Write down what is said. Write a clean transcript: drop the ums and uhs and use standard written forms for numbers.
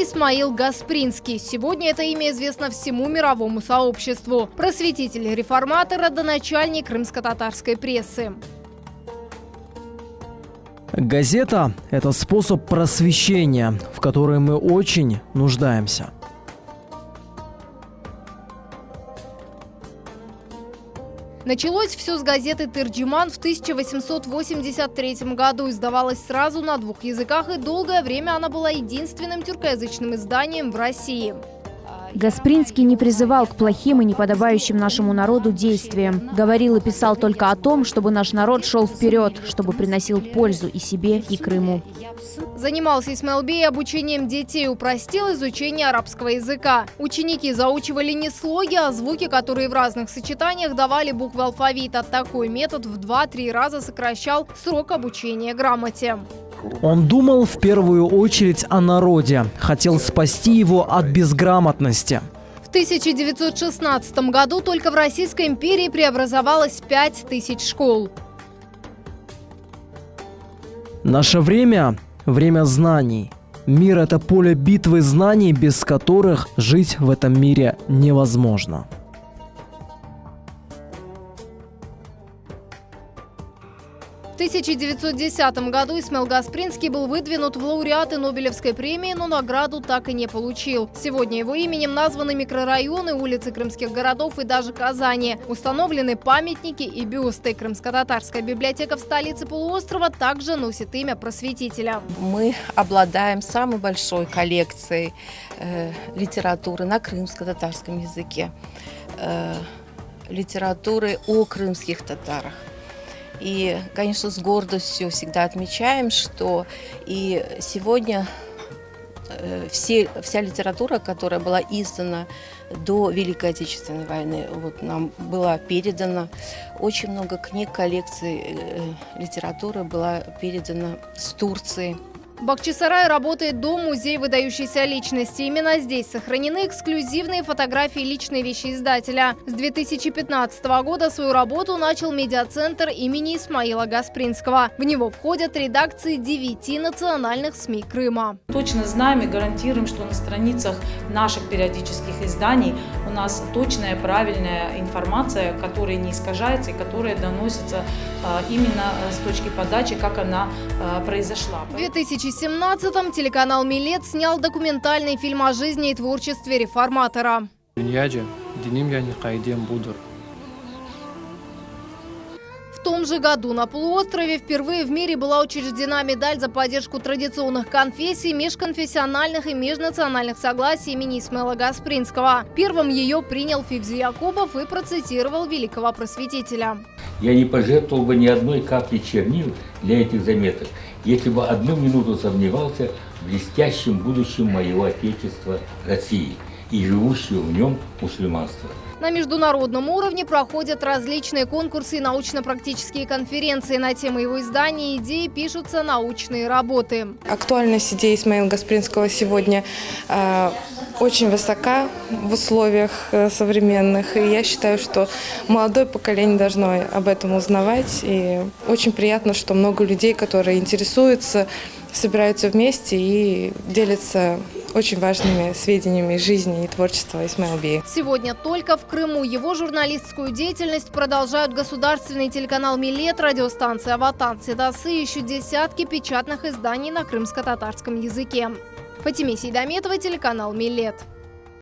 Исмаил Гаспринский. Сегодня это имя известно всему мировому сообществу. Просветитель, реформатор, родоначальник крымско-татарской прессы. Газета – это способ просвещения, в который мы очень нуждаемся. Началось все с газеты «Тырджиман» в 1883 году. Издавалась сразу на 2 языках, и долгое время она была единственным тюркоязычным изданием в России. Гаспринский не призывал к плохим и неподобающим нашему народу действиям. Говорил и писал только о том, чтобы наш народ шел вперед, чтобы приносил пользу и себе, и Крыму. Занимался Исмаилбей обучением детей, упростил изучение арабского языка. Ученики заучивали не слоги, а звуки, которые в разных сочетаниях давали буквы алфавита. Такой метод в 2-3 раза сокращал срок обучения грамоте. Он думал в первую очередь о народе, хотел спасти его от безграмотности. В 1916 году только в Российской империи преобразовалось 5000 школ. Наше время – время знаний. Мир – это поле битвы знаний, без которых жить в этом мире невозможно. В 1910 году Исмаил Гаспринский был выдвинут в лауреаты Нобелевской премии, но награду так и не получил. Сегодня его именем названы микрорайоны, улицы крымских городов и даже Казани. Установлены памятники и бюсты. Крымско-татарская библиотека в столице полуострова также носит имя просветителя. Мы обладаем самой большой коллекцией литературы на крымско-татарском языке, литературы о крымских татарах. И, конечно, с гордостью всегда отмечаем, что и сегодня вся литература, которая была издана до Великой Отечественной войны, нам была передана. Очень много книг, коллекций литературы была передана с Турции. В Бахчисарае работает дом-музей выдающейся личности. Именно здесь сохранены эксклюзивные фотографии личной вещи издателя. С 2015 года свою работу начал медиацентр имени Исмаила Гаспринского. В него входят редакции 9 национальных СМИ Крыма. Точно знаем и гарантируем, что на страницах наших периодических изданий у нас точная, правильная информация, которая не искажается и которая доносится именно с точки подачи, как она произошла. В 2017-м телеканал «Милет» снял документальный фильм о жизни и творчестве реформатора. В том же году на полуострове впервые в мире была учреждена медаль за поддержку традиционных конфессий, межконфессиональных и межнациональных согласий имени Исмаила Гаспринского. Первым ее принял Фивзи Якубов и процитировал великого просветителя. Я не пожертвовал бы ни одной капли чернил для этих заметок, если бы одну минуту сомневался в блестящем будущем моего Отечества России и живущего в нем мусульманства. На международном уровне проходят различные конкурсы и научно-практические конференции. На темы его издания и идеи пишутся научные работы. Актуальность идеи Исмаила Гаспринского сегодня очень высока в условиях современных. И я считаю, что молодое поколение должно об этом узнавать. И очень приятно, что много людей, которые интересуются, собираются вместе и делятся очень важными сведениями жизни и творчества Исмаилбея. Сегодня только в Крыму его журналистскую деятельность продолжают государственный телеканал «Милет», радиостанция «Ватан», «Седасы» и еще десятки печатных изданий на крымско-татарском языке. Фатиме Сейдаметова, телеканал «Милет».